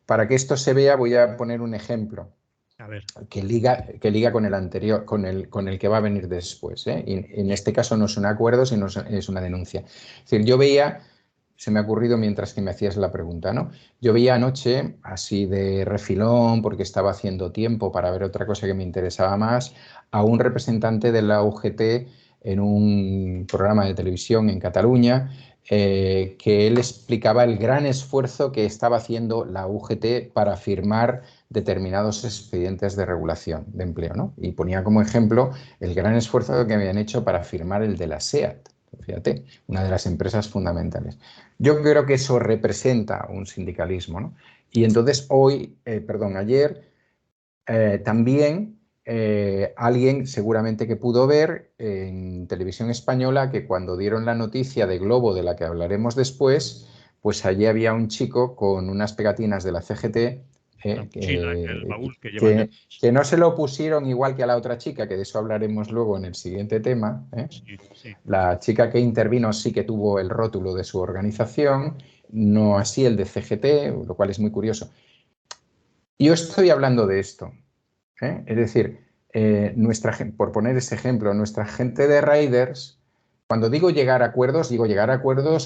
Para que esto se vea, voy a poner un ejemplo A ver. que liga con el anterior, con el que va a venir después. Y en este caso no es un acuerdo, sino es una denuncia. Es decir, yo veía se me ha ocurrido mientras que me hacías la pregunta, ¿no? Yo veía anoche, así de refilón, porque estaba haciendo tiempo para ver otra cosa que me interesaba más, a un representante de la UGT en un programa de televisión en Cataluña, que él explicaba el gran esfuerzo que estaba haciendo la UGT para firmar determinados expedientes de regulación de empleo, ¿no? Y ponía como ejemplo el gran esfuerzo que habían hecho para firmar el de la SEAT, fíjate, una de las empresas fundamentales. Yo creo que eso representa un sindicalismo, ¿no? Y entonces ayer, también alguien seguramente que pudo ver en televisión española que cuando dieron la noticia de Globo, de la que hablaremos después, pues allí había un chico con unas pegatinas de la CGT, La mochila en el baúl que llevan que, que no se lo pusieron igual que a la otra chica, que de eso hablaremos luego en el siguiente tema. Sí, sí. La chica que intervino sí que tuvo el rótulo de su organización, no así el de CGT, lo cual es muy curioso. Yo estoy hablando de esto, es decir, por poner ese ejemplo, nuestra gente de riders, cuando digo llegar a acuerdos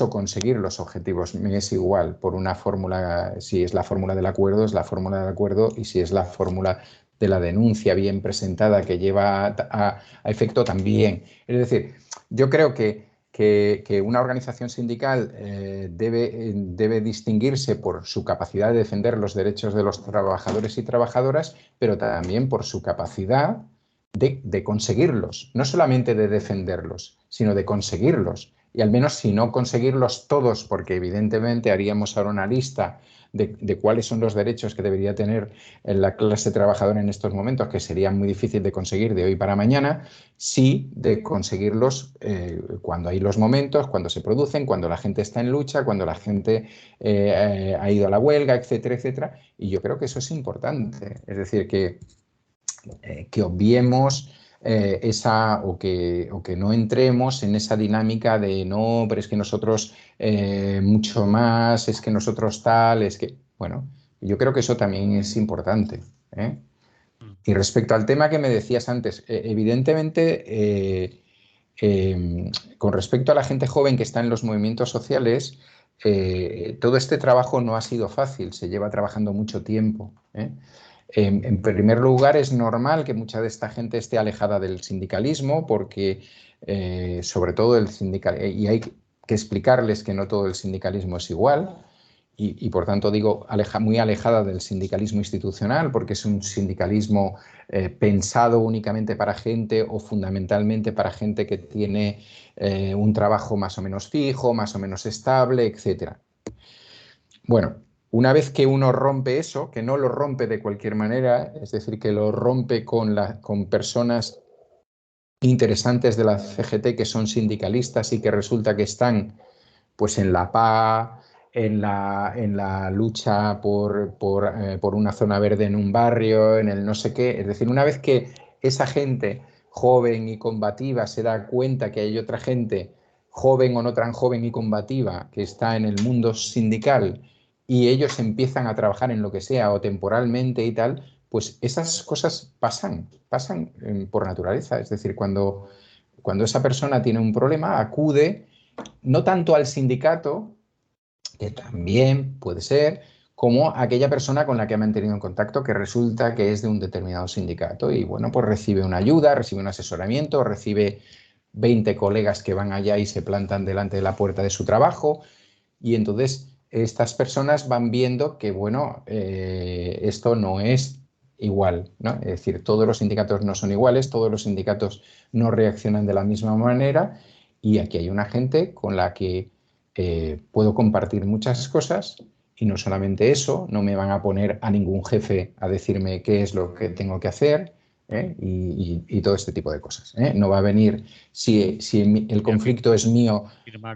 o conseguir los objetivos, me es igual, por una fórmula, si es la fórmula del acuerdo, es la fórmula del acuerdo, y si es la fórmula de la denuncia bien presentada que lleva a efecto también. Es decir, yo creo que una organización sindical debe distinguirse por su capacidad de defender los derechos de los trabajadores y trabajadoras, pero también por su capacidad de conseguirlos, no solamente de defenderlos, sino de conseguirlos. Y al menos si no conseguirlos todos, porque evidentemente haríamos ahora una lista de cuáles son los derechos que debería tener la clase trabajadora en estos momentos, que sería muy difícil de conseguir de hoy para mañana, sí de conseguirlos cuando hay los momentos, cuando se producen, cuando la gente está en lucha, cuando la gente ha ido a la huelga, etcétera, etcétera. Y yo creo que eso es importante. Es decir, que obviemos o que no entremos en esa dinámica de no, pero es que nosotros mucho más, es que nosotros tal, es que, bueno, yo creo que eso también es importante. Y respecto al tema que me decías antes, evidentemente, con respecto a la gente joven que está en los movimientos sociales, todo este trabajo no ha sido fácil, se lleva trabajando mucho tiempo. En primer lugar, es normal que mucha de esta gente esté alejada del sindicalismo porque, sobre todo, y hay que explicarles que no todo el sindicalismo es igual. Y por tanto digo muy alejada del sindicalismo institucional, porque es un sindicalismo pensado únicamente para gente o fundamentalmente para gente que tiene un trabajo más o menos fijo, más o menos estable, etc. Bueno, una vez que uno rompe eso, que no lo rompe de cualquier manera, es decir, que lo rompe con personas interesantes de la CGT que son sindicalistas y que resulta que están pues en la PA, en la lucha por una zona verde en un barrio, en el no sé qué. Es decir, una vez que esa gente joven y combativa se da cuenta que hay otra gente joven o no tan joven y combativa que está en el mundo sindical y ellos empiezan a trabajar en lo que sea o temporalmente y tal, pues esas cosas pasan por naturaleza. Es decir, cuando esa persona tiene un problema, acude no tanto al sindicato, que también puede ser, como aquella persona con la que ha mantenido en contacto que resulta que es de un determinado sindicato y bueno, pues recibe una ayuda, recibe un asesoramiento, recibe 20 colegas que van allá y se plantan delante de la puerta de su trabajo y entonces estas personas van viendo que bueno, esto no es igual, ¿no? Es decir, todos los sindicatos no son iguales, todos los sindicatos no reaccionan de la misma manera y aquí hay una gente con la que puedo compartir muchas cosas y no solamente eso, no me van a poner a ningún jefe a decirme qué es lo que tengo que hacer y todo este tipo de cosas. No va a venir, si el conflicto es mío,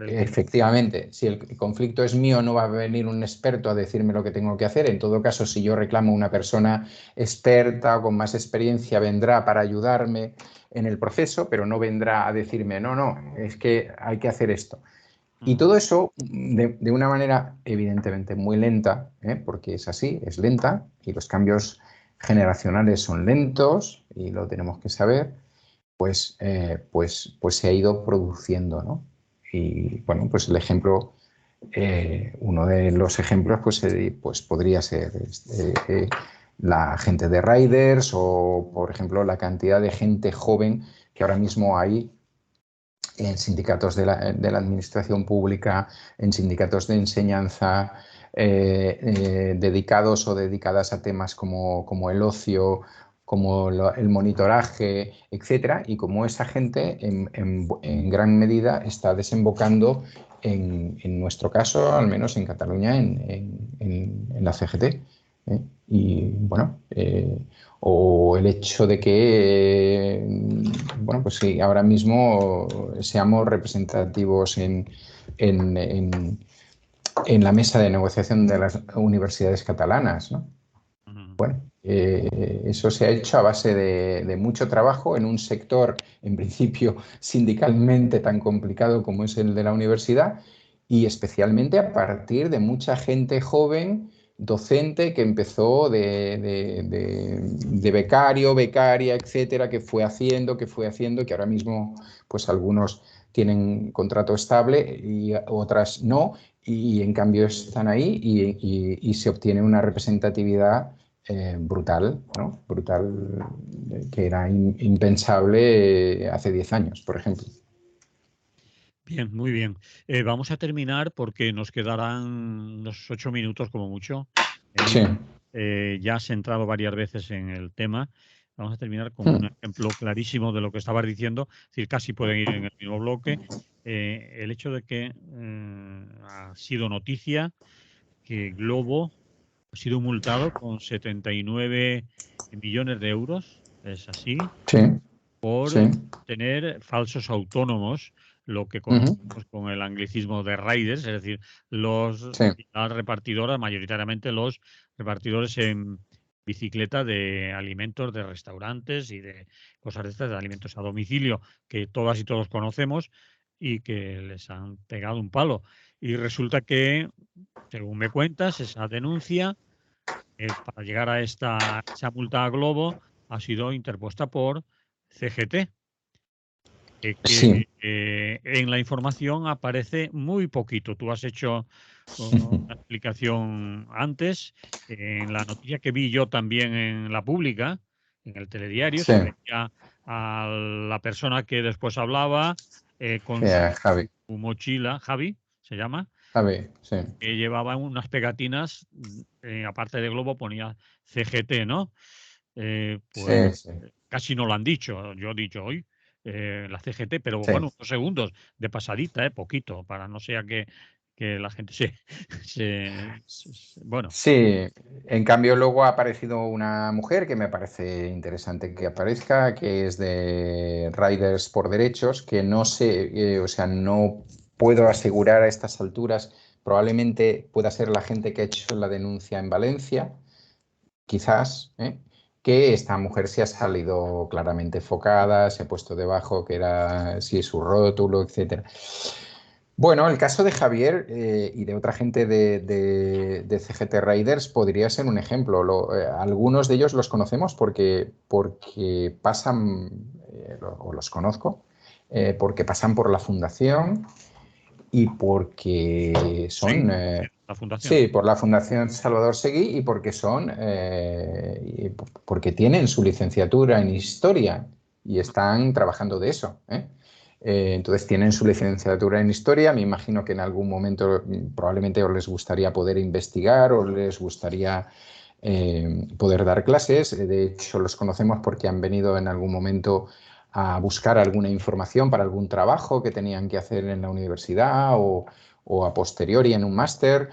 efectivamente, si el conflicto es mío, no va a venir un experto a decirme lo que tengo que hacer. En todo caso, si yo reclamo una persona experta o con más experiencia, vendrá para ayudarme en el proceso, pero no vendrá a decirme, no, es que hay que hacer esto. Y todo eso de una manera evidentemente muy lenta, porque es así, es lenta, y los cambios generacionales son lentos, y lo tenemos que saber, pues se ha ido produciendo, ¿no? Y bueno, pues el ejemplo Uno de los ejemplos pues podría ser la gente de Riders o, por ejemplo, la cantidad de gente joven que ahora mismo hay en sindicatos de la administración pública, en sindicatos de enseñanza, dedicados o dedicadas a temas como el ocio, como el monitoraje, etcétera, y como esa gente en gran medida está desembocando en nuestro caso, al menos en Cataluña, en la CGT. Y bueno, o el hecho de que, bueno, pues sí, ahora mismo seamos representativos en, en- en la mesa de negociación de las universidades catalanas, ¿no? Ujú. Bueno, eso se ha hecho a base de mucho trabajo en un sector, en principio, sindicalmente tan complicado como es el de la universidad y especialmente a partir de mucha gente joven, docente, que empezó de becario, becaria, etcétera, que fue haciendo, que ahora mismo, pues algunos tienen contrato estable y otras no, y en cambio están ahí y se obtiene una representatividad brutal, ¿no? Brutal, que era impensable hace 10 años, por ejemplo. Bien, muy bien. Vamos a terminar porque nos quedarán unos 8 minutos como mucho. Sí, Ya has entrado varias veces en el tema. Vamos a terminar con un ejemplo clarísimo de lo que estabas diciendo, es decir, casi pueden ir en el mismo bloque. El hecho de que ha sido noticia que Globo ha sido multado con 79 millones de euros, es así, sí, por sí. tener falsos autónomos, lo que Ujú, conocemos con el anglicismo de riders, es decir, sí, las repartidoras, mayoritariamente los repartidores en bicicleta de alimentos de restaurantes y de cosas de estas, de alimentos a domicilio, que todas y todos conocemos y que les han pegado un palo. Y resulta que, según me cuentas, esa denuncia para llegar a esa multa a Globo ha sido interpuesta por CGT, sí. en la información aparece muy poquito. Tú has hecho una explicación antes. En la noticia que vi yo también en la pública, en el telediario, Sí, se veía a la persona que después hablaba sí, con su Javi, mochila, Javi se llama, Javi, sí. que llevaba unas pegatinas, aparte de Globo ponía CGT, ¿no? Pues Sí, sí. casi no lo han dicho. Yo he dicho hoy la CGT, pero Sí. bueno, unos segundos de pasadita, poquito, para no sea que la gente bueno, Sí, en cambio luego ha aparecido una mujer que me parece interesante que aparezca, que es de Riders por Derechos, que no sé, o sea, no puedo asegurar a estas alturas, probablemente pueda ser la gente que ha hecho la denuncia en Valencia, quizás, que esta mujer se ha salido claramente enfocada, se ha puesto debajo que era sí su rótulo, etcétera. Bueno, el caso de Javier y de otra gente de CGT Riders podría ser un ejemplo. Algunos de ellos los conocemos porque pasan, o los conozco, porque pasan por la fundación y porque son, Seguí, la fundación. sí, por la Fundación Salvador Seguí y porque porque tienen su licenciatura en Historia y están trabajando de eso, ¿eh? Entonces tienen su licenciatura en Historia, me imagino que en algún momento probablemente os les gustaría poder investigar o les gustaría poder dar clases. De hecho, los conocemos porque han venido en algún momento a buscar alguna información para algún trabajo que tenían que hacer en la universidad o a posteriori en un máster,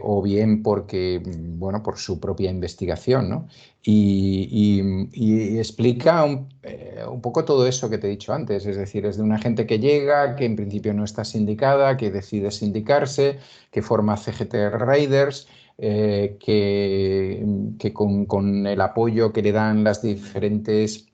o bien porque, bueno, por su propia investigación, ¿no? Y explica un poco todo eso que te he dicho antes, es decir, es de una gente que llega, que en principio no está sindicada, que decide sindicarse, que forma CGT Riders, que con el apoyo que le dan las diferentes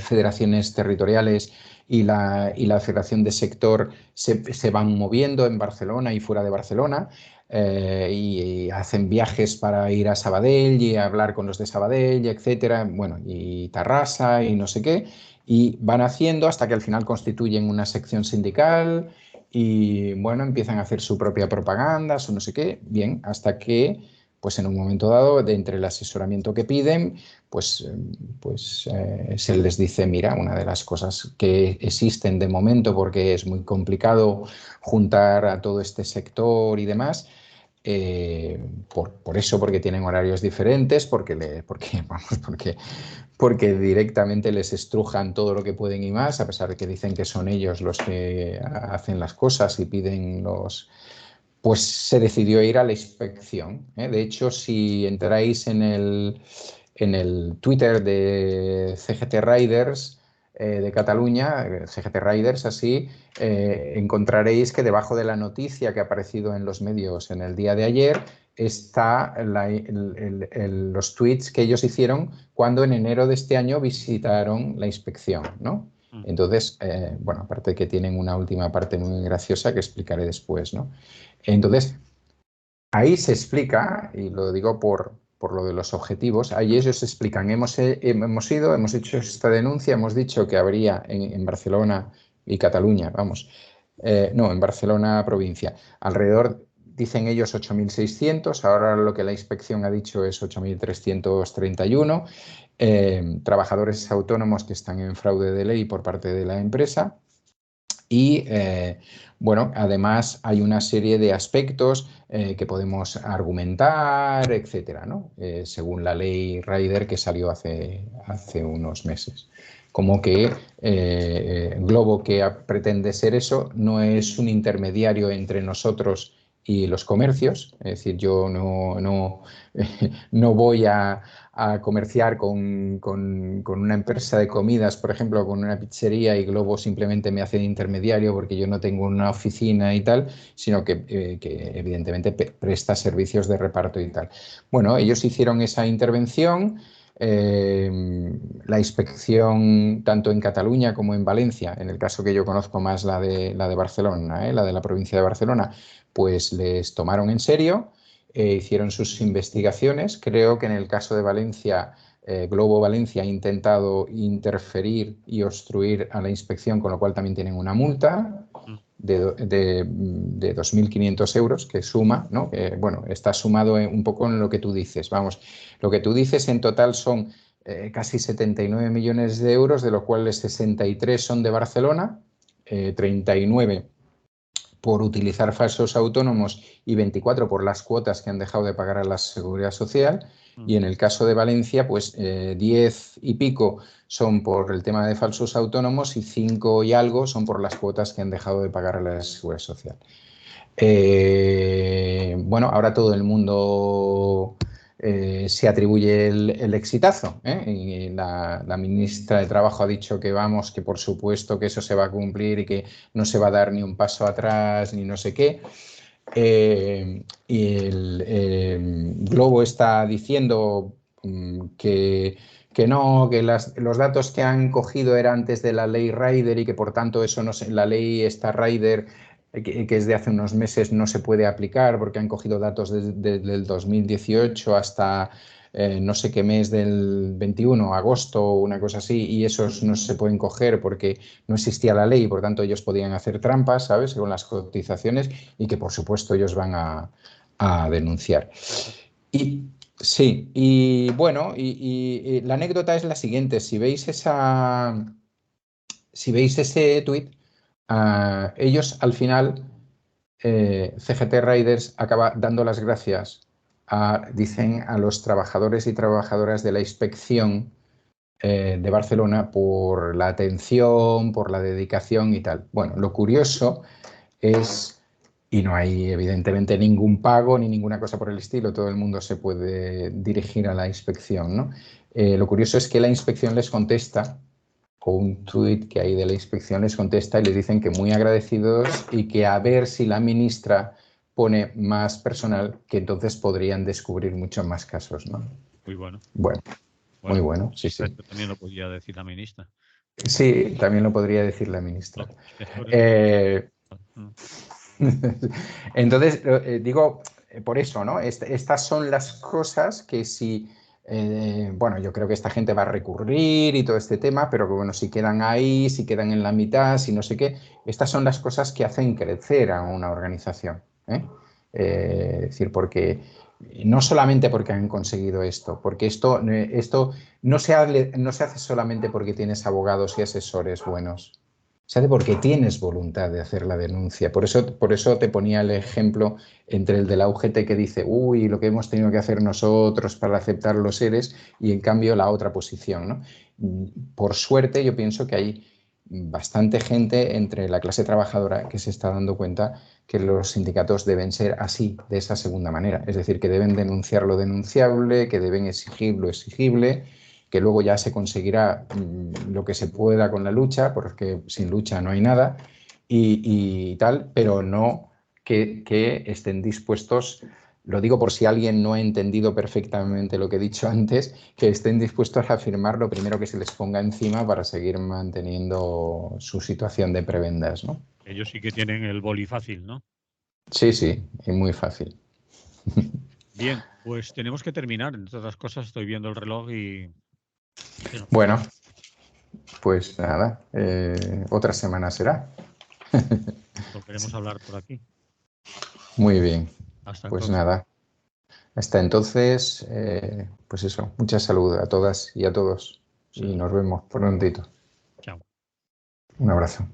federaciones territoriales y la federación de sector se van moviendo en Barcelona y fuera de Barcelona, y hacen viajes para ir a Sabadell y hablar con los de Sabadell, etcétera, bueno, y Tarrasa y no sé qué, y van haciendo hasta que al final constituyen una sección sindical y bueno, empiezan a hacer su propia propaganda, su no sé qué, bien, hasta que pues en un momento dado, de entre el asesoramiento que piden, se les dice, mira, una de las cosas que existen de momento, porque es muy complicado juntar a todo este sector y demás, por eso, porque tienen horarios diferentes, porque directamente les estrujan todo lo que pueden y más, a pesar de que dicen que son ellos los que hacen las cosas y piden pues se decidió ir a la inspección, ¿eh? De hecho, si entráis en el Twitter de CGT Riders de Cataluña, CGT Riders así, encontraréis que debajo de la noticia que ha aparecido en los medios en el día de ayer está los tweets que ellos hicieron cuando en enero de este año visitaron la inspección, ¿no? Entonces, bueno, aparte de que tienen una última parte muy graciosa que explicaré después, ¿no? Entonces, ahí se explica, y lo digo por lo de los objetivos, ahí ellos explican, hemos ido, hemos hecho esta denuncia, hemos dicho que habría en Barcelona y Cataluña, vamos, no, en Barcelona provincia, alrededor, dicen ellos 8.600, ahora lo que la inspección ha dicho es 8.331, trabajadores autónomos que están en fraude de ley por parte de la empresa. Y bueno, además hay una serie de aspectos que podemos argumentar, etcétera, ¿no? Según la ley Rider que salió hace unos meses. Como que Glovo, que pretende ser eso, no es un intermediario entre nosotros y los comercios. Es decir, yo no voy a comerciar con una empresa de comidas, por ejemplo, con una pizzería, y Glovo simplemente me hace de intermediario porque yo no tengo una oficina y tal, sino que evidentemente presta servicios de reparto y tal. Bueno, ellos hicieron esa intervención. La inspección tanto en Cataluña como en Valencia, en el caso que yo conozco más la de Barcelona, la de la provincia de Barcelona, pues les tomaron en serio. Hicieron sus investigaciones. Creo que en el caso de Valencia, Glovo Valencia ha intentado interferir y obstruir a la inspección, con lo cual también tienen una multa de 2.500 euros que suma, ¿no? Bueno, está sumado un poco en lo que tú dices. Vamos, lo que tú dices en total son casi 79 millones de euros, de los cuales 63 son de Barcelona, 39 por utilizar falsos autónomos y 24 por las cuotas que han dejado de pagar a la Seguridad Social. Y en el caso de Valencia, pues 10 y pico son por el tema de falsos autónomos y 5 y algo son por las cuotas que han dejado de pagar a la Seguridad Social. Bueno, ahora todo el mundo se atribuye el exitazo, ¿eh? Y la ministra de Trabajo ha dicho que vamos, que por supuesto que eso se va a cumplir y que no se va a dar ni un paso atrás ni no sé qué. Y el Globo está diciendo que no, que los datos que han cogido eran antes de la ley Rider y que por tanto eso no la ley esta Rider que es de hace unos meses no se puede aplicar porque han cogido datos desde el 2018 hasta no sé qué mes del 21, agosto, una cosa así, y esos no se pueden coger porque no existía la ley y por tanto ellos podían hacer trampas, ¿sabes?, según las cotizaciones, y que por supuesto ellos van a denunciar. Y sí, y bueno, y la anécdota es la siguiente: si veis ese tuit, ellos al final, CGT Riders acaba dando las gracias dicen a los trabajadores y trabajadoras de la inspección de Barcelona por la atención, por la dedicación y tal. Bueno, lo curioso es, y no hay evidentemente ningún pago ni ninguna cosa por el estilo, todo el mundo se puede dirigir a la inspección, ¿no? Lo curioso es que la inspección les contesta, o un tuit que hay de la inspección les contesta y les dicen que muy agradecidos y que a ver si la ministra pone más personal, que entonces podrían descubrir muchos más casos, ¿no? Muy bueno. Bueno, muy bueno, sí, sí. Esto también lo podía decir la ministra. Sí, también lo podría decir la ministra. Los inspectores Entonces, digo, por eso, ¿no? Estas son las cosas que si bueno, yo creo que esta gente va a recurrir y todo este tema, pero que bueno, si quedan ahí, si quedan en la mitad, si no sé qué, estas son las cosas que hacen crecer a una organización, ¿eh? Es decir, porque no solamente porque han conseguido esto, porque esto no se hace solamente porque tienes abogados y asesores buenos. Se hace porque tienes voluntad de hacer la denuncia. Por eso te ponía el ejemplo entre el de la UGT que dice, uy, lo que hemos tenido que hacer nosotros para aceptar los ERES, y en cambio la otra posición, ¿no? Por suerte, yo pienso que hay bastante gente entre la clase trabajadora que se está dando cuenta que los sindicatos deben ser así, de esa segunda manera. Es decir, que deben denunciar lo denunciable, que deben exigir lo exigible, que luego ya se conseguirá lo que se pueda con la lucha, porque sin lucha no hay nada, y tal, pero no que estén dispuestos, lo digo por si alguien no ha entendido perfectamente lo que he dicho antes, que estén dispuestos a firmar lo primero que se les ponga encima para seguir manteniendo su situación de prebendas, ¿no? Ellos sí que tienen el boli fácil, ¿no? Sí, sí, y muy fácil. Bien, pues tenemos que terminar. Entre otras cosas, estoy viendo el reloj y se nos Bueno, pues nada, otra semana será. volveremos a hablar por aquí. Muy bien, Hasta pues entonces. nada. Hasta entonces, pues eso, mucha salud a todas y a todos y Salud. nos vemos prontito. Chao. Un abrazo.